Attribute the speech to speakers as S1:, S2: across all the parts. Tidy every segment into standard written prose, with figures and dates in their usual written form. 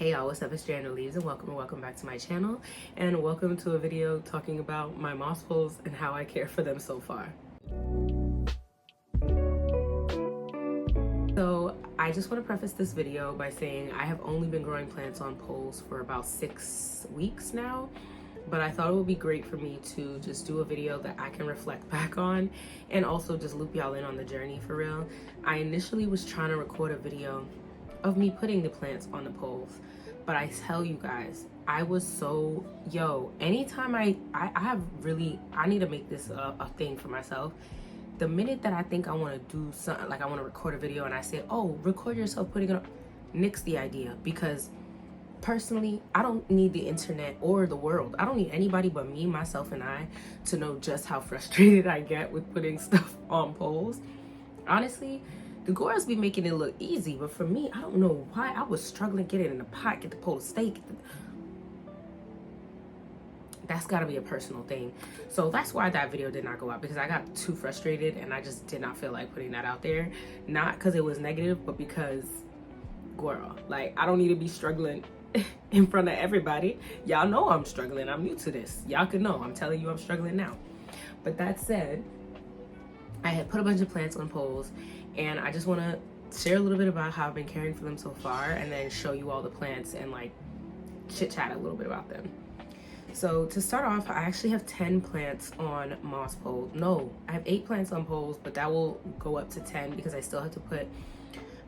S1: Hey y'all, what's up? It's Jana Leaves and welcome back to my channel, and welcome to a video talking about my moss pools and how I care for them so far. So I just want to preface this video by saying I have only been growing plants on poles for about 6 weeks now, but I thought it would be great for me to just do a video that I can reflect back on and also just loop y'all in on the journey for real. I initially was trying to record a video of me putting the plants on the poles, but I tell you guys, I was so, anytime I need to make this a thing for myself. The minute that I think I want to do something, like I want to record a video and I say, oh, record yourself putting it up, nix the idea. Because personally, I don't need the internet or the world. I don't need anybody but me, myself, and I to know just how frustrated I get with putting stuff on poles. Honestly, the girls be making it look easy, but for me, I don't know why I was struggling getting in the pot, get the pole to stay. That's got to be a personal thing. So that's why that video did not go out, because I got too frustrated and I just did not feel like putting that out there. Not because it was negative, but because, girl, like, I don't need to be struggling in front of everybody. Y'all know I'm struggling. I'm new to this. Y'all can know. I'm telling you I'm struggling now. But that said, I had put a bunch of plants on poles, and I just want to share a little bit about how I've been caring for them so far, and then show you all the plants and like chit chat a little bit about them. So to start off, I actually have 10 plants on moss poles. No, I have 8 plants on poles, but that will go up to 10 because I still have to put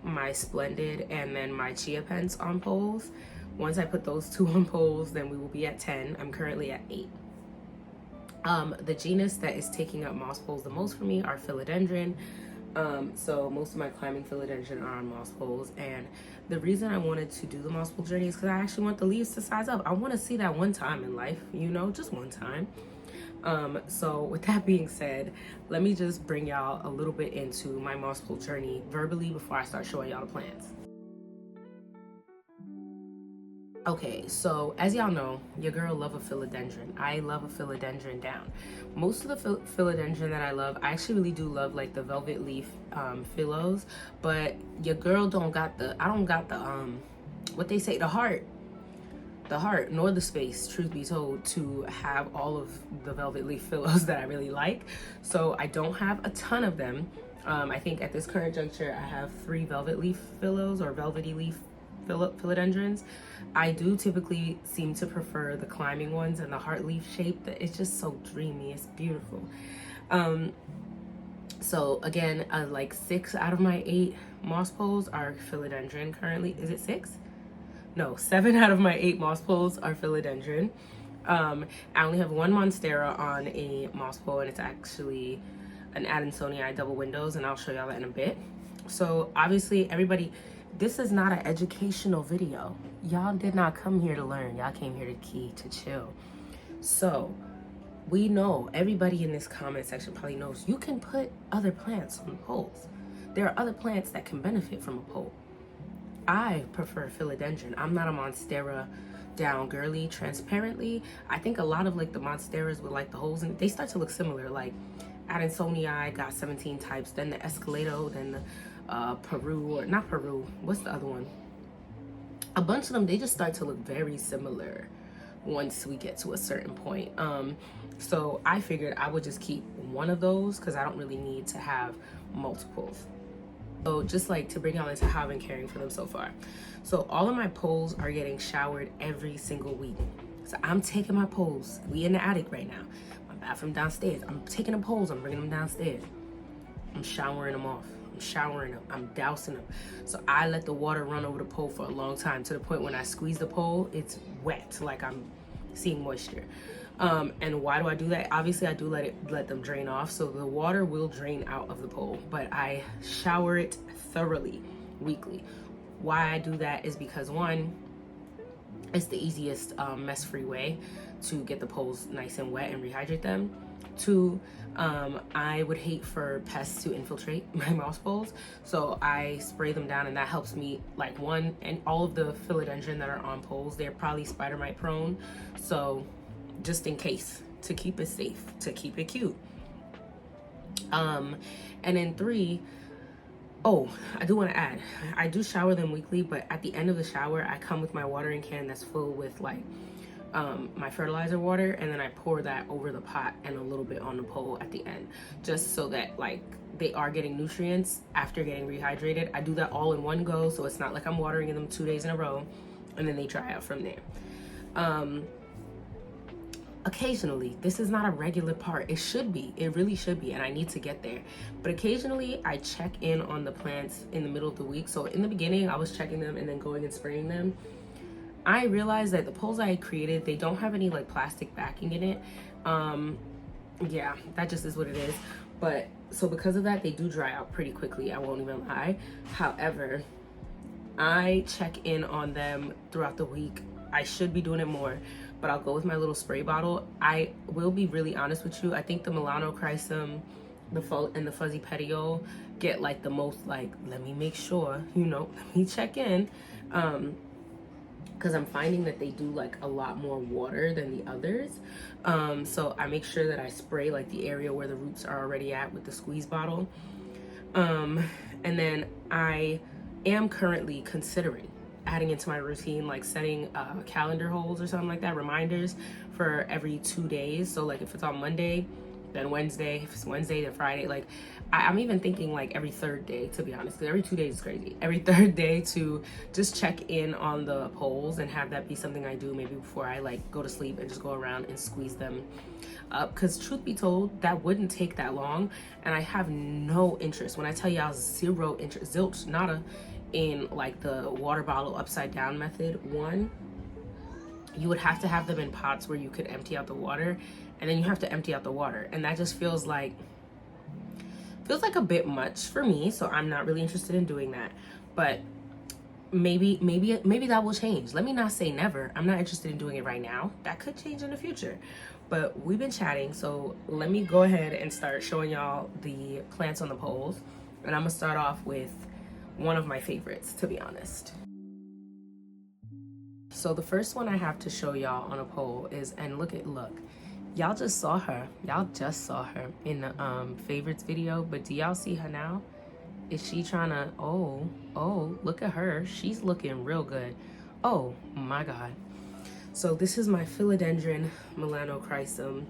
S1: my Splendid and then my Chia Pens on poles. Once I put those 2 on poles, then we will be at 10. I'm currently at 8. The genus that is taking up moss poles the most for me are Philodendron. So most of my climbing philodendron are on moss poles, and the reason I wanted to do the moss pole journey is because I actually want the leaves to size up. I want to see that one time in life, just one time. So with that being said, let me just bring y'all a little bit into my moss pole journey verbally before I start showing y'all the plants. Okay, so as y'all know, your girl love a philodendron. I love a philodendron down. Most of the philodendron that I love, I actually really do love like the velvet leaf philos, but your girl don't got the, I don't got the, what they say, the heart, nor the space, truth be told, to have all of the velvet leaf philos that I really like. So I don't have a ton of them. I think at this current juncture, I have 3 velvet leaf philos or velvety leaf philodendrons. I do typically seem to prefer the climbing ones and the heart leaf shape. That it's just so dreamy. It's beautiful. So again, like 6 out of my 8 moss poles are philodendron currently. Is it 6? No, 7 out of my 8 moss poles are philodendron. I only have 1 Monstera on a moss pole, and it's actually an Adansonii double windows, and I'll show y'all that in a bit. So obviously everybody, this is not an educational video. Y'all did not come here to learn. Y'all came here to chill. So we know, everybody in this comment section probably knows, you can put other plants on poles. There are other plants that can benefit from a pole. I prefer philodendron. I'm not a Monstera down girly. Transparently, I think a lot of like the Monsteras with like the holes in it, they start to look similar. Like Adansonii got 17 types, then the Escalado, then the Peru, or not Peru, what's the other one? A bunch of them, they just start to look very similar once we get to a certain point. So I figured I would just keep one of those because I don't really need to have multiples. So just like to bring y'all into how I've been caring for them so far. So all of my poles are getting showered every single week. So I'm taking my poles. We in the attic right now. My bathroom downstairs. I'm taking the poles, I'm bringing them downstairs. I'm showering them off. I'm showering them, I'm dousing them. So I let the water run over the pole for a long time, to the point when I squeeze the pole, it's wet, like I'm seeing moisture. And why do I do that? Obviously I do let them drain off, so the water will drain out of the pole, but I shower it thoroughly weekly. Why I do that is because, one, it's the easiest mess-free way to get the poles nice and wet and rehydrate them. 2, I would hate for pests to infiltrate my moss poles, so I spray them down, and that helps me. Like, 1, and all of the philodendron that are on poles, they're probably spider mite prone, so just in case, to keep it safe, to keep it cute. And then 3, Oh, I do want to add, I do shower them weekly, but at the end of the shower, I come with my watering can that's full with like my fertilizer water, and then I pour that over the pot and a little bit on the pole at the end, just so that like they are getting nutrients after getting rehydrated. I do that all in one go, so it's not like I'm watering them 2 days in a row and then they dry out from there. Occasionally, this is not a regular part. It should be, it really should be, and I need to get there. But occasionally I check in on the plants in the middle of the week. So in the beginning, I was checking them and then going and spraying them. I realized that the poles I created, they don't have any like plastic backing in it. Yeah, that just is what it is. But so because of that, they do dry out pretty quickly, I won't even lie. However, I check in on them throughout the week. I should be doing it more, but I'll go with my little spray bottle. I will be really honest with you. I think the Melanochrysum, and the fuzzy petiole get like the most like, let me make sure, you know, let me check in. Because I'm finding that they do like a lot more water than the others. So I make sure that I spray like the area where the roots are already at with the squeeze bottle. And then I am currently considering adding into my routine, like setting calendar holds or something like that, reminders for every 2 days. So like if it's on Monday, then Wednesday, if it's Wednesday then Friday, like I'm even thinking like every third day, to be honest, because every 2 days is crazy. Every third day to just check in on the poles and have that be something I do maybe before I like go to sleep, and just go around and squeeze them up. Because truth be told, that wouldn't take that long, and I have no interest. When I tell y'all zero interest, zilch, nada, in like the water bottle upside down method. One, you would have to have them in pots where you could empty out the water, and then you have to empty out the water, and that just feels like a bit much for me. So I'm not really interested in doing that. But maybe that will change. Let me not say never. I'm not interested in doing it right now. That could change in the future. But we've been chatting, so let me go ahead and start showing y'all the plants on the poles. And I'm gonna start off with one of my favorites, to be honest. So the first one I have to show y'all on a pole is, and look, y'all just saw her in the favorites video, but do y'all see her now? Is she trying to, oh, look at her, she's looking real good. Oh my god. So this is my Philodendron Melanochrysum.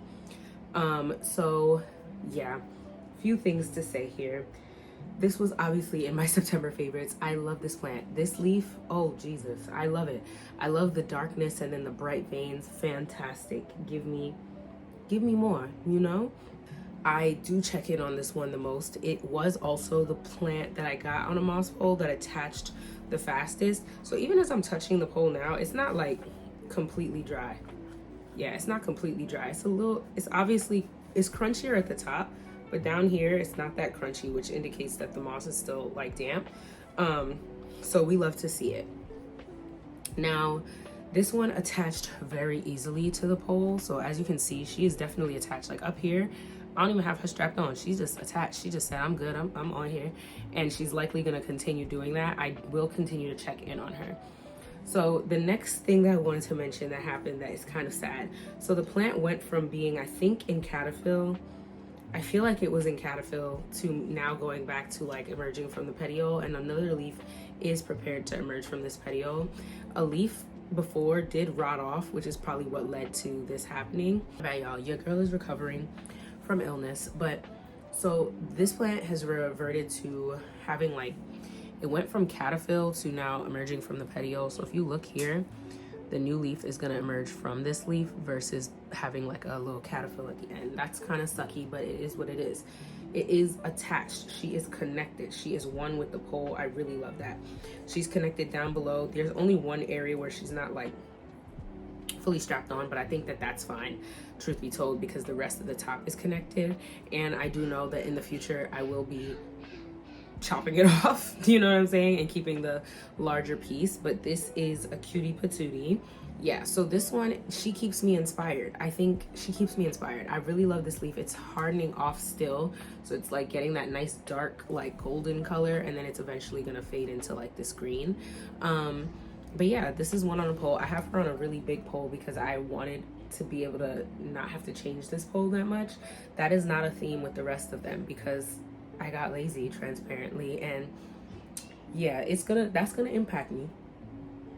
S1: So yeah, few things to say here. This was obviously in my September favorites. I love this plant. This leaf, oh Jesus, I love it. I love the darkness and then the bright veins. Fantastic. Give me more, you know? I do check in on this one the most. It was also the plant that I got on a moss pole that attached the fastest. So even as I'm touching the pole now, it's not like completely dry. Yeah, it's not completely dry. It's crunchier at the top, but down here it's not that crunchy, which indicates that the moss is still like damp. So we love to see it. Now, this one attached very easily to the pole. So as you can see, she is definitely attached. Like up here, I don't even have her strapped on. She's just attached. She just said, I'm good, I'm on here. And she's likely gonna continue doing that. I will continue to check in on her. So the next thing that I wanted to mention that happened that is kind of sad. So the plant went from being, I think, in caterpillar, I feel like it was in caterpillar, to now going back to like emerging from the petiole, and another leaf is prepared to emerge from this petiole. A leaf before did rot off, which is probably what led to this happening. Right, y'all, your girl is recovering from illness. But so this plant has reverted to having like, it went from caterpillar to now emerging from the petiole. So if you look here, the new leaf is gonna emerge from this leaf versus having like a little caterpillar at the end. That's kind of sucky, but it is what it is. It is attached. She is connected. She is one with the pole. I really love that. She's connected down below. There's only one area where she's not like fully strapped on, but I think that that's fine, truth be told, because the rest of the top is connected. And I do know that in the future I will be chopping it off, you know what I'm saying, and keeping the larger piece. But this is a cutie patootie. Yeah, so this one, she keeps me inspired. I think she keeps me inspired. I really love this leaf. It's hardening off still, so it's like getting that nice dark like golden color, and then it's eventually gonna fade into like this green. But yeah, this is one on a pole. I have her on a really big pole because I wanted to be able to not have to change this pole that much. That is not a theme with the rest of them, because I got lazy, transparently, and yeah, that's gonna impact me.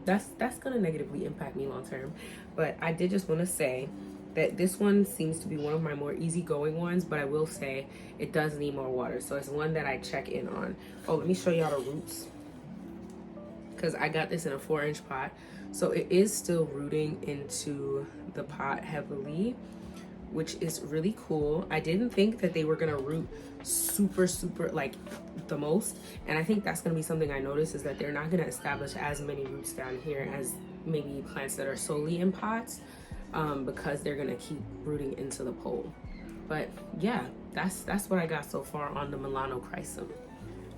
S1: That's gonna negatively impact me long term. But I did just want to say that this one seems to be one of my more easygoing ones, but I will say it does need more water. So it's one that I check in on. Oh, let me show y'all the roots, because I got this in a 4-inch pot. So it is still rooting into the pot heavily, which is really cool. I didn't think that they were gonna root super like the most, and I think that's gonna be something I noticed, is that they're not gonna establish as many roots down here as maybe plants that are solely in pots, because they're gonna keep rooting into the pole. But yeah, that's what I got so far on the Milano Chrysum.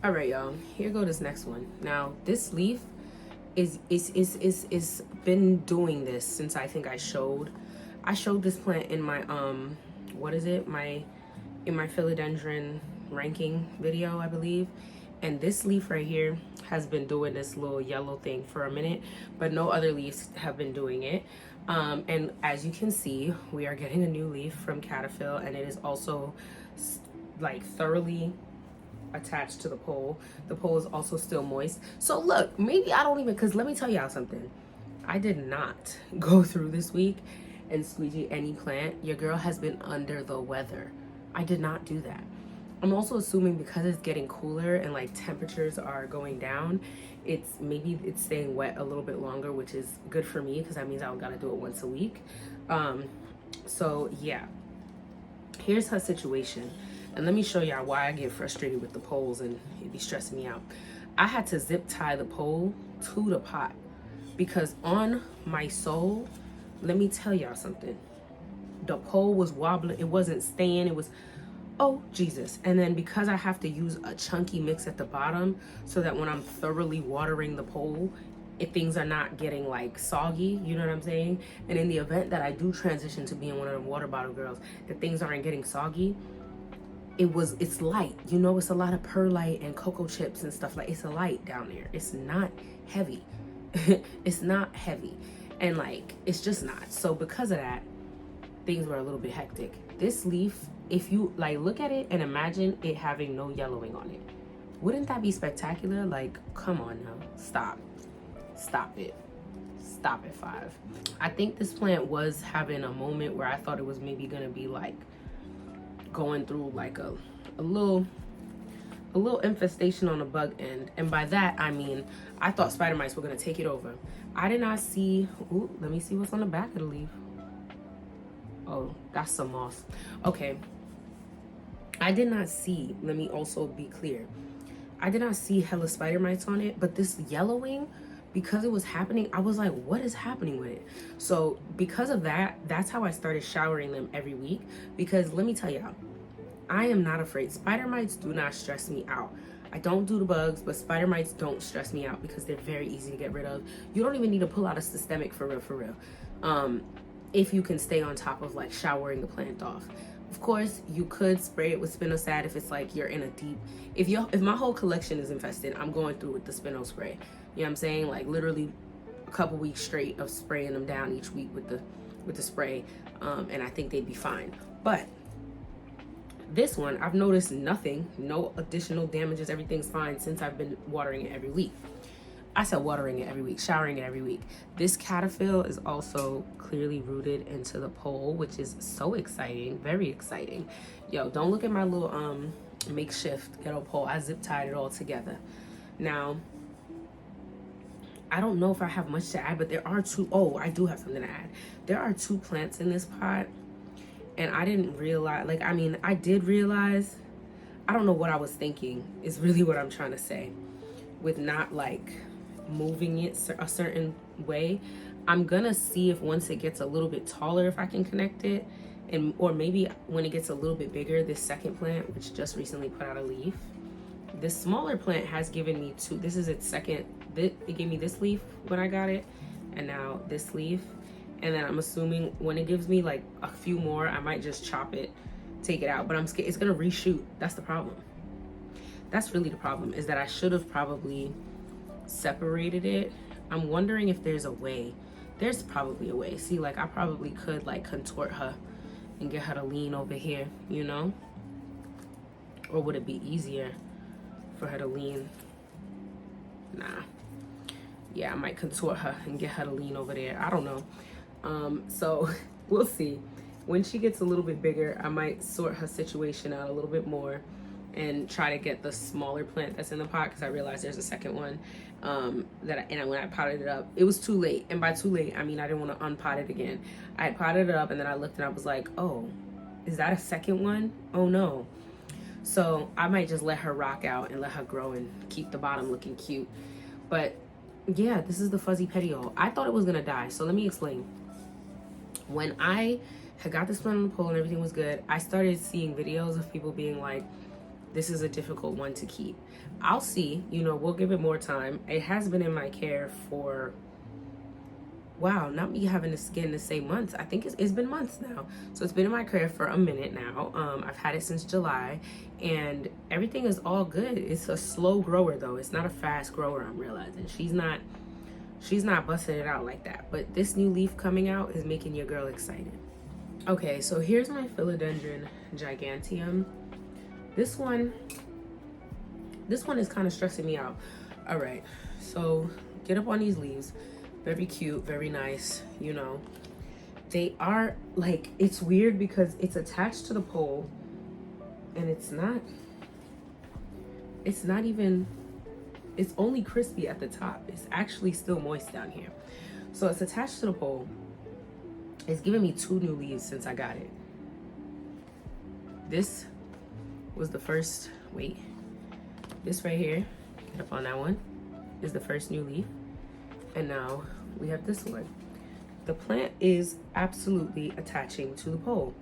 S1: All right, y'all, here go this next one. Now this leaf is been doing this since I think I showed this plant in my what is it, in my philodendron ranking video, I believe. And this leaf right here has been doing this little yellow thing for a minute, but no other leaves have been doing it. And as you can see, we are getting a new leaf from Cataphyll, and it is also like thoroughly attached to the pole. The pole is also still moist. So look, maybe I don't even, because let me tell y'all something. I did not go through this week and squeegee any plant. Your girl has been under the weather. I did not do that. I'm also assuming because it's getting cooler and like temperatures are going down, it's staying wet a little bit longer, which is good for me because that means I don't gotta do it once a week. So yeah, here's her situation. And let me show y'all why I get frustrated with the poles and it be stressing me out. I had to zip tie the pole to the pot because on my sole, let me tell y'all something. The pole was wobbling. It wasn't staying. It was, oh, Jesus. And then because I have to use a chunky mix at the bottom so that when I'm thoroughly watering the pole, things are not getting like soggy, you know what I'm saying? And in the event that I do transition to being one of the water bottle girls, that things aren't getting soggy, it's light, you know, it's a lot of perlite and cocoa chips and stuff. Like, it's a light down there. It's not heavy. It's not heavy. And like, it's just not. So because of that, things were a little bit hectic. This leaf, if you like look at it and imagine it having no yellowing on it, wouldn't that be spectacular? Like, come on now, stop it, 5. I think this plant was having a moment where I thought it was maybe gonna be like going through like a little infestation on the bug end, and by that I mean I thought spider mites were gonna take it over. I did not see, ooh, let me see what's on the back of the leaf. Oh, that's some moss. Okay, I did not see, let me also be clear, I did not see hella spider mites on it, but this yellowing, because it was happening, I was like, what is happening with it? So because of that, that's how I started showering them every week. Because let me tell y'all, I am not afraid. Spider mites do not stress me out. I don't do the bugs, but spider mites don't stress me out because they're very easy to get rid of. You don't even need to pull out a systemic for real. If you can stay on top of like showering the plant off. Of course, you could spray it with spinosad if it's like you're in a deep, if my whole collection is infested, I'm going through with the spino spray. You know what I'm saying? Like literally a couple weeks straight of spraying them down each week with the spray, and I think they'd be fine. But this one, I've noticed nothing, no additional damages, everything's fine since I've been watering it every week. I said watering it every week, showering it every week. This Cataphyll is also clearly rooted into the pole, which is so exciting, very exciting. Yo, don't look at my little makeshift ghetto pole. I zip tied it all together. Now, I don't know if I have much to add, but there are two. Oh, I do have something to add. There are 2 plants in this pot, and I didn't realize, like, I mean, I did realize, I don't know what I was thinking is really what I'm trying to say with not like moving it a certain way. I'm gonna see if once it gets a little bit taller, if I can connect it, and or maybe when it gets a little bit bigger, this second plant, which just recently put out a leaf, this smaller plant has given me 2, this is its second, it gave me this leaf when I got it, and now this leaf. And then I'm assuming when it gives me like a few more, I might just chop it, take it out, but I'm scared it's gonna reshoot. That's the problem. That's really the problem, is that I should have probably separated it. I'm wondering if there's a way. There's probably a way. See, like I probably could like contort her and get her to lean over here, you know? Or would it be easier for her to lean? Nah. Yeah, I might contort her and get her to lean over there. I don't know. So we'll see. When she gets a little bit bigger, I might sort her situation out a little bit more and try to get the smaller plant that's in the pot, because I realized there's a second one and when I potted it up, it was too late. And by too late, I mean I didn't want to unpot it again. I had potted it up and then I looked and I was like, oh, is that a second one? Oh no. So I might just let her rock out and let her grow and keep the bottom looking cute. But yeah, this is the fuzzy petiole. I thought it was gonna die, so let me explain. When I had got this plant on the pole and everything was good, I started seeing videos of people being like, this is a difficult one to keep. I'll see, you know, we'll give it more time. It has been in my care for, wow, not me having the skin to say months. I think it's been months now. So it's been in my care for a minute now. I've had it since July and everything is all good. It's a slow grower though. It's not a fast grower, I'm realizing. She's not busting it out like that. But this new leaf coming out is making your girl excited. Okay, so here's my Philodendron giganteum. This one is kind of stressing me out. All right, so get up on these leaves. Very cute, very nice, you know. They are like, it's weird because it's attached to the pole and it's only crispy at the top. It's actually still moist down here. So it's attached to the pole. It's given me 2 new leaves since I got it. This was the first, wait, this right here, get up on that one, is the first new leaf. And now we have this one. The plant is absolutely attaching to the pole.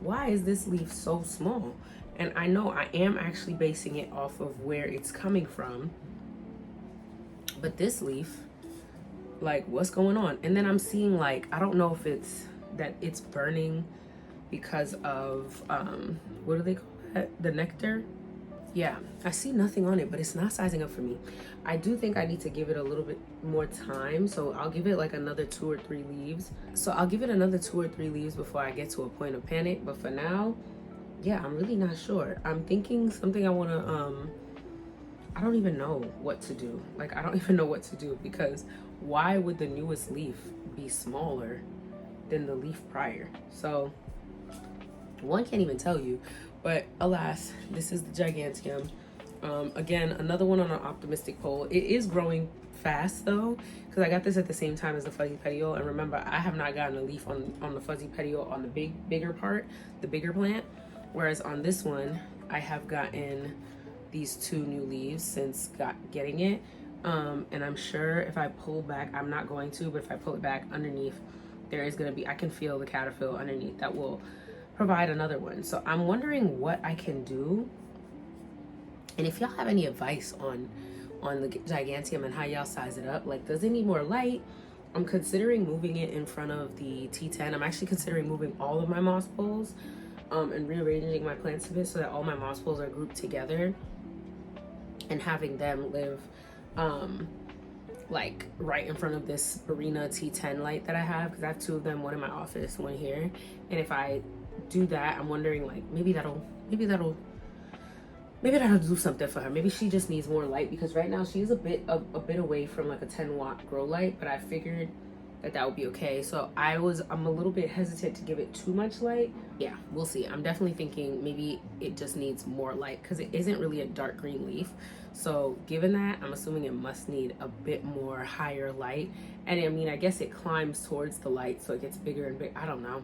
S1: Why is this leaf so small? And I know I am actually basing it off of where it's coming from, but this leaf, like, what's going on? And then I'm seeing, like, I don't know if it's that it's burning because of what do they call that, the nectar? Yeah, I see nothing on it, but it's not sizing up for me. I do think I need to give it a little bit more time, so I'll give it like another 2 or 3 leaves. So I'll give it another 2 or 3 leaves before I get to a point of panic. But for now, yeah, I'm really not sure. I'm thinking something I want to I don't even know what to do. Like, I don't even know what to do, because why would the newest leaf be smaller than the leaf prior? So one can't even tell you. But alas, this is the giganteum. Again, another one on an optimistic pole. It is growing fast though, because I got this at the same time as the fuzzy petiole. And remember, I have not gotten a leaf on the fuzzy petiole on the bigger part, the bigger plant. Whereas on this one, I have gotten these 2 new leaves since getting it. And I'm sure if I pull back, I'm not going to, but if I pull it back underneath, there is going to be, I can feel the caterpillar underneath that will provide another one. So I'm wondering what I can do, and if y'all have any advice on the giganteum and how y'all size it up. Like, does it need more light? I'm considering moving it in front of the T10. I'm actually considering moving all of my moss poles and rearranging my plants a bit so that all my moss poles are grouped together and having them live like right in front of this Arena T10 light that I have, because I have 2 of them, one in my office, one here. And if I do that, I'm wondering, like, maybe that'll do something for her. Maybe she just needs more light, because right now she's a bit away from like a 10-watt grow light, but I figured that would be okay. So I'm a little bit hesitant to give it too much light. Yeah, we'll see. I'm definitely thinking maybe it just needs more light, because it isn't really a dark green leaf. So given that, I'm assuming it must need a bit more higher light. And I mean, I guess it climbs towards the light, so it gets bigger and bigger. I don't know.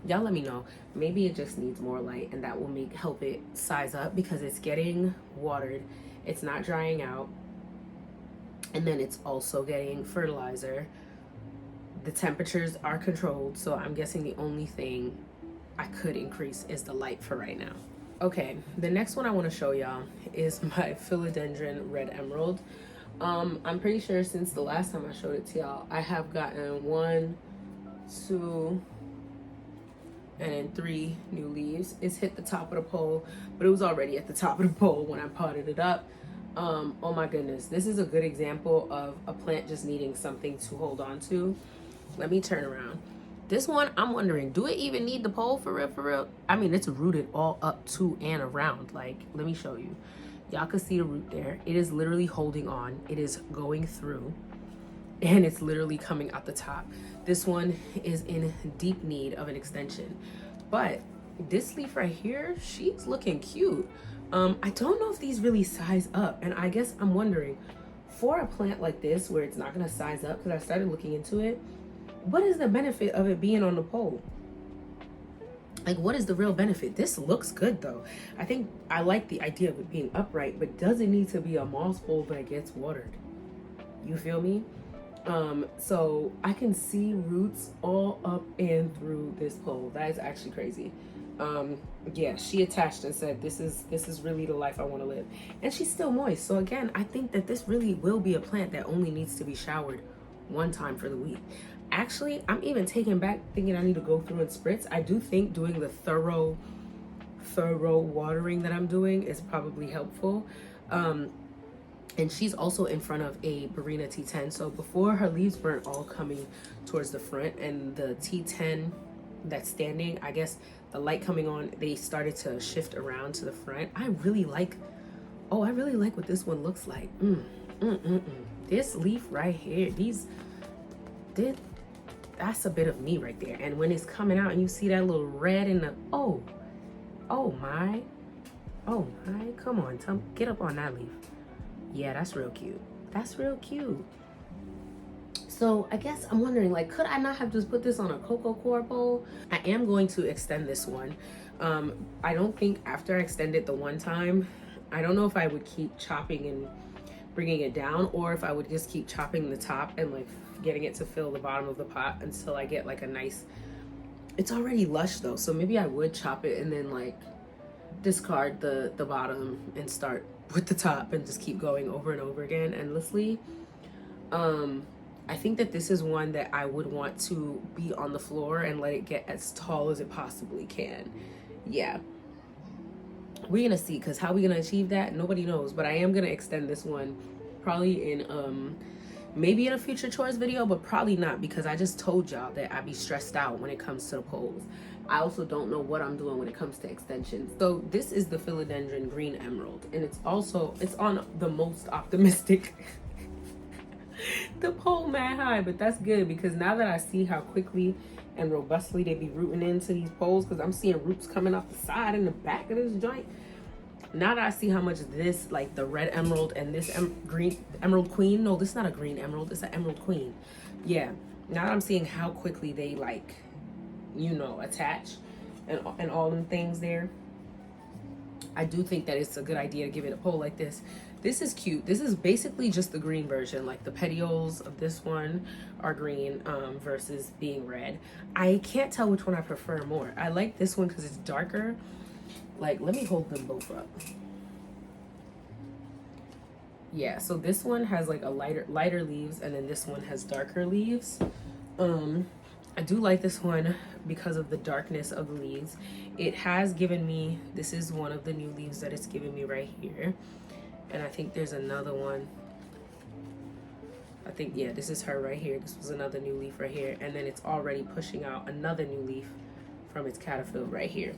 S1: Y'all let me know. Maybe it just needs more light, and that will help it size up, because it's getting watered, it's not drying out, and then it's also getting fertilizer. The temperatures are controlled, so I'm guessing the only thing I could increase is the light for right now. Okay, the next one I want to show y'all is my Philodendron red emerald. I'm pretty sure since the last time I showed it to y'all, I have gotten 1, 2, and then 3 new leaves. It's hit the top of the pole, but it was already at the top of the pole when I potted it up. Oh my goodness, this is a good example of a plant just needing something to hold on to. Let me turn around. This one, I'm wondering, do it even need the pole for real, for real? I mean, it's rooted all up to and around. Like, let me show you. Y'all can see the root there. It is literally holding on. It is going through, and it's literally coming out the top. This one is in deep need of an extension. But this leaf right here, she's looking cute. I don't know if these really size up, and I guess I'm wondering, for a plant like this where it's not gonna size up, because I started looking into it, what is the benefit of it being on the pole? Like, what is the real benefit? This looks good though. I think I like the idea of it being upright, but does it need to be a moss pole that gets watered? You feel me? So I can see roots all up and through this pole. That is actually crazy. Yeah, she attached and said, this is really the life I want to live. And she's still moist. So again, I think that this really will be a plant that only needs to be showered one time for the week. Actually, I'm even taken back thinking I need to go through and spritz. I do think doing the thorough watering that I'm doing is probably helpful. And she's also in front of a Barina T10. So before, her leaves weren't all coming towards the front, and the T10 that's standing, I guess the light coming on, they started to shift around to the front. I really like what this one looks like. This leaf right here, that's a bit of me right there. And when it's coming out and you see that little red in the, oh my, come on, get up on that leaf. Yeah, that's real cute. That's real cute. So I guess I'm wondering, like, could I not have just put this on a cocoa core bowl? I am going to extend this one. I don't think after I extend it the one time, I don't know if I would keep chopping and bringing it down, or if I would just keep chopping the top and like getting it to fill the bottom of the pot until I get like a nice, it's already lush though, so maybe I would chop it and then like discard the bottom and start with the top and just keep going over and over again endlessly. I think that this is one that I would want to be on the floor and let it get as tall as it possibly can. Yeah, we're gonna see, because how we gonna achieve that, nobody knows. But I am gonna extend this one probably in maybe in a future chores video, but probably not, because I just told y'all that I be stressed out when it comes to the poles. I also don't know what I'm doing when it comes to extensions. So this is the Philodendron Green Emerald, and it's on the most optimistic the pole mad high, but that's good, because now that I see how quickly and robustly they be rooting into these poles, because I'm seeing roots coming off the side and the back of this joint. Now that I see how much this, like the red emerald and this green emerald queen, no, this is not a green emerald, it's an emerald queen. Yeah, now that I'm seeing how quickly they, like, you know, attach and all them things there, I do think that it's a good idea to give it a pole like this. This is cute. This is basically just the green version. Like the petioles of this one are green versus being red. I can't tell which one I prefer more. I like this one because it's darker. Like, let me hold them both up. Yeah, so this one has like a lighter leaves, and then this one has darker leaves. I do like this one because of the darkness of the leaves. It has given me, this is one of the new leaves that it's given me right here. And I think there's another one. I think, yeah, this is her right here. This was another new leaf right here. And then it's already pushing out another new leaf from its caterpillar right here.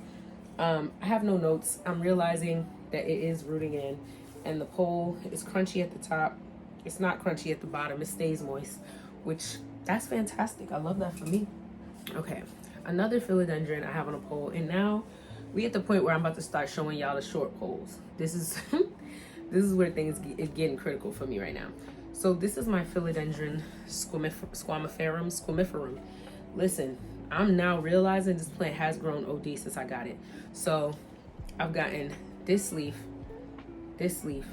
S1: I have no notes. I'm realizing that it is rooting in, and the pole is crunchy at the top. It's not crunchy at the bottom. It stays moist, which that's fantastic. I love that for me. Okay, another philodendron I have on a pole, and now we at the point where I'm about to start showing y'all the short poles. This is this is where things is getting critical for me right now. So this is my Philodendron squamiferum. Listen, I'm now realizing this plant has grown OD since I got it. So I've gotten this leaf. This leaf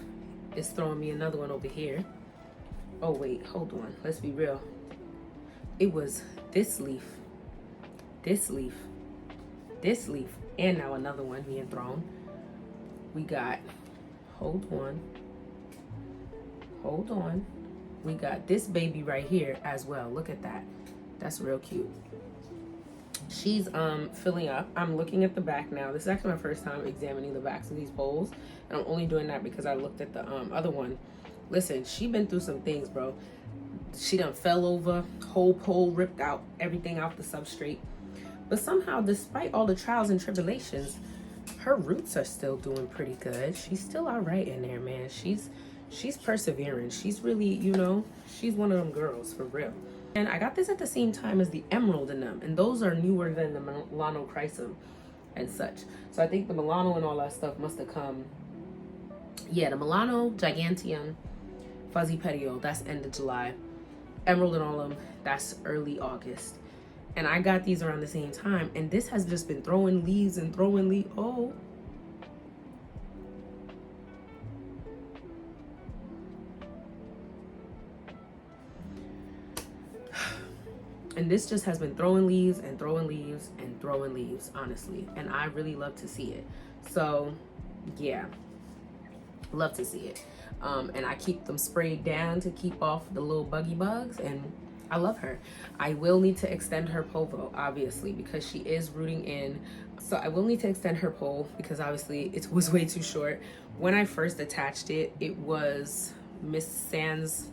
S1: is throwing me another one over here. Oh wait, hold on. Let's be real. It was this leaf, this leaf, this leaf, and now another one being thrown. We got, hold on. We got this baby right here as well. Look at that. That's real cute. She's filling up. I'm looking at the back now. This is actually my first time examining the backs of these poles, and I'm only doing that because I looked at the other one. Listen, she been through some things, bro. She done fell over, whole pole ripped out, everything out the substrate. But somehow, despite all the trials and tribulations, her roots are still doing pretty good. She's still all right in there, man. She's persevering. She's really, you know, she's one of them girls for real. And I got this at the same time as the emerald in them, and those are newer than the Milano Chrysum and such. So I think the Milano and all that stuff must have come. Yeah, the Milano Giganteum Fuzzy Petiole, that's end of July. Emerald and all of them, that's early August. And I got these around the same time, and this has just been throwing leaves and throwing leaves. Oh. And this just has been throwing leaves and throwing leaves and throwing leaves, honestly. And I really love to see it. So, yeah, love to see it. And I keep them sprayed down to keep off the little buggy bugs, and I love her. I will need to extend her pole though, obviously, because she is rooting in. So I will need to extend her pole because obviously it was way too short. When I first attached it, it was Miss Sans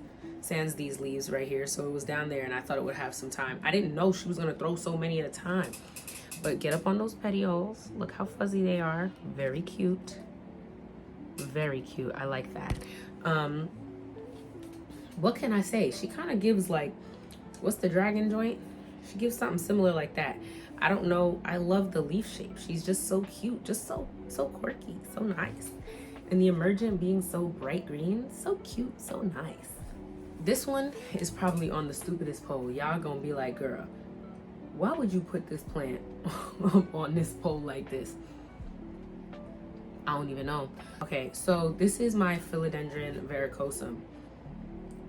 S1: these leaves right here. So it was down there and I thought it would have some time. I didn't know she was gonna throw so many at a time. But get up on those petioles. Look how fuzzy they are. Very cute. Very cute. I like that. What can I say? She kind of gives like, what's the dragon joint? She gives something similar like that. I don't know. I love the leaf shape. She's just so cute. Just so quirky. So nice. And the emergent being so bright green. So cute. So nice. This one is probably on the stupidest pole. Y'all gonna be like, girl, why would you put this plant on this pole like this? I don't even know. Okay, so this is my Philodendron varicosum.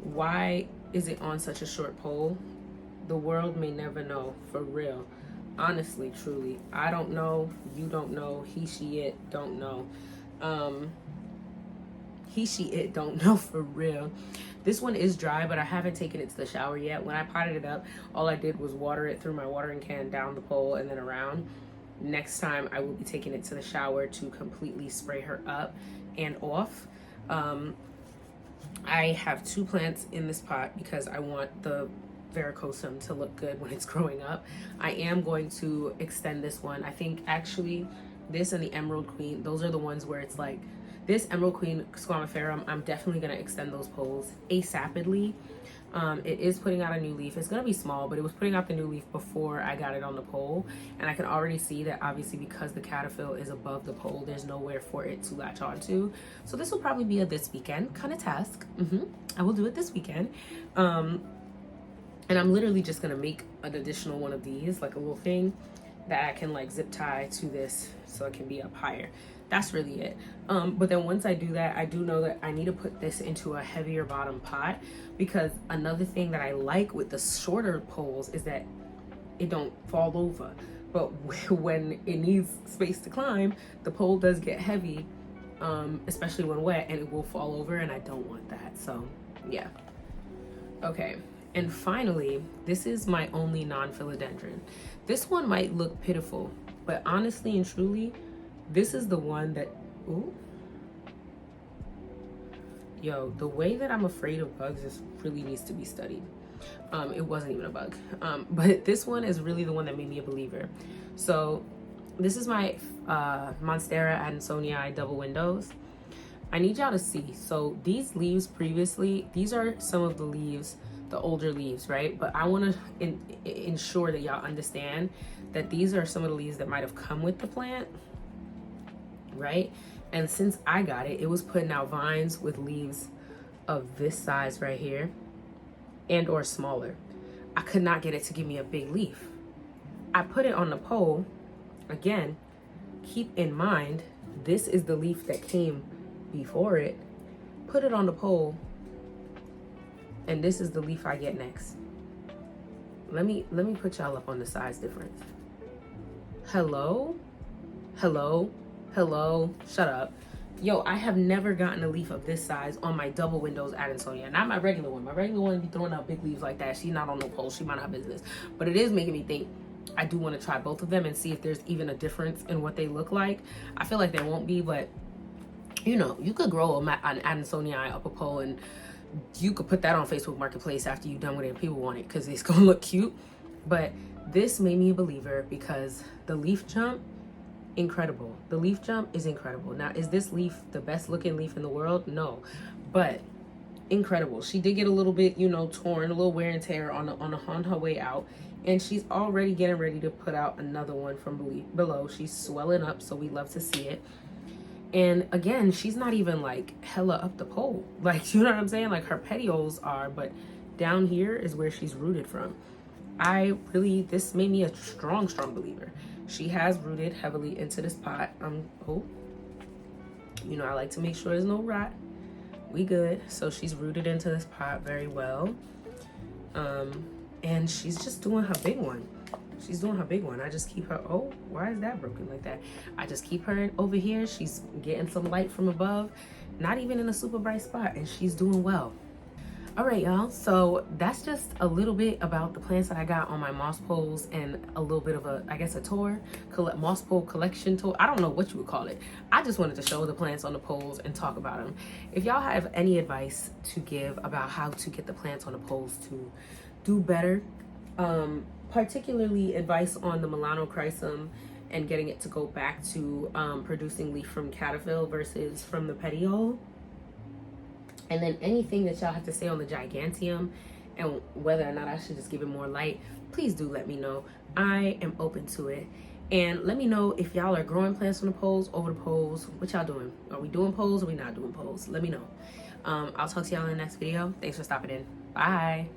S1: Why is it on such a short pole? The world may never know, for real. Honestly, truly. I don't know. You don't know. He, she, it don't know. He, she, it don't know, for real. This one is dry, but I haven't taken it to the shower yet. When I potted it up, all I did was water it through my watering can down the pole and then around. Next time I will be taking it to the shower to completely spray her up and off. I have 2 plants in this pot because I want the varicosum to look good when it's growing up. I am going to extend this one. I think actually this and the Emerald Queen, those are the ones where it's like, this Emerald Queen squamiferum, I'm definitely going to extend those poles ASAPidly. It is putting out a new leaf. It's going to be small, but it was putting out the new leaf before I got it on the pole. And I can already see that obviously because the caterpillar is above the pole, there's nowhere for it to latch onto. So this will probably be a this weekend kind of task. I will do it this weekend. And I'm literally just going to make an additional one of these, like a little thing that I can like zip tie to this so it can be up higher. That's really it. But then once I do that, I do know that I need to put this into a heavier bottom pot, because another thing that I like with the shorter poles is that it don't fall over. But when it needs space to climb, the pole does get heavy, especially when wet, and it will fall over, and I don't want that. So yeah. Okay. And finally, this is my only non-philodendron. This one might look pitiful, but honestly and truly, this is the one that, ooh. Yo, the way that I'm afraid of bugs is really needs to be studied. It wasn't even a bug. But this one is really the one that made me a believer. So this is my Monstera Adansonii double windows. I need y'all to see. So these leaves previously, these are some of the leaves, the older leaves, right? But I want to ensure that y'all understand that these are some of the leaves that might have come with the plant, right? And since I got it, it was putting out vines with leaves of this size right here and or smaller. I could not get it to give me a big leaf. I put it on the pole. Again, keep in mind, this is the leaf that came before it. Put it on the pole, and this is the leaf I get next. Let me put y'all up on the size difference. Hello? Shut up. Yo, I have never gotten a leaf of this size on my double windows Adansonia. Not my regular one. My regular one be throwing out big leaves like that. She's not on no pole. She might not have business. But it is making me think I do want to try both of them and see if there's even a difference in what they look like. I feel like there won't be, but you know, you could grow an Adansonii up a pole and you could put that on Facebook Marketplace after you're done with it. People want it because it's gonna look cute. But this made me a believer because the leaf jump, incredible. The leaf jump is incredible. Now, is this leaf the best looking leaf in the world? No, but incredible. She did get a little bit, you know, torn, a little wear and tear on her way out, and she's already getting ready to put out another one from below. She's swelling up, so we love to see it. And again, she's not even like hella up the pole, like, you know what I'm saying? Like, her petioles are, but down here is where she's rooted from. This made me a strong believer. She has rooted heavily into this pot. Oh, you know, I like to make sure there's no rot. We good. So she's rooted into this pot very well. And she's just doing her big one. She's doing her big one. I just keep her, oh, why is that broken like that? I just keep her over here. She's getting some light from above, not even in a super bright spot, and she's doing well. All right, y'all, so that's just a little bit about the plants that I got on my moss poles, and a little bit of a, I guess, a tour, moss pole collection tour. I don't know what you would call it. I just wanted to show the plants on the poles and talk about them. If y'all have any advice to give about how to get the plants on the poles to do better, particularly advice on the Melanochrysum and getting it to go back to producing leaf from cataphyll versus from the petiole. And then anything that y'all have to say on the giganteum and whether or not I should just give it more light, please do let me know. I am open to it. And let me know if y'all are growing plants on the poles, over the poles. What y'all doing? Are we doing poles or are we not doing poles? Let me know. I'll talk to y'all in the next video. Thanks for stopping in. Bye.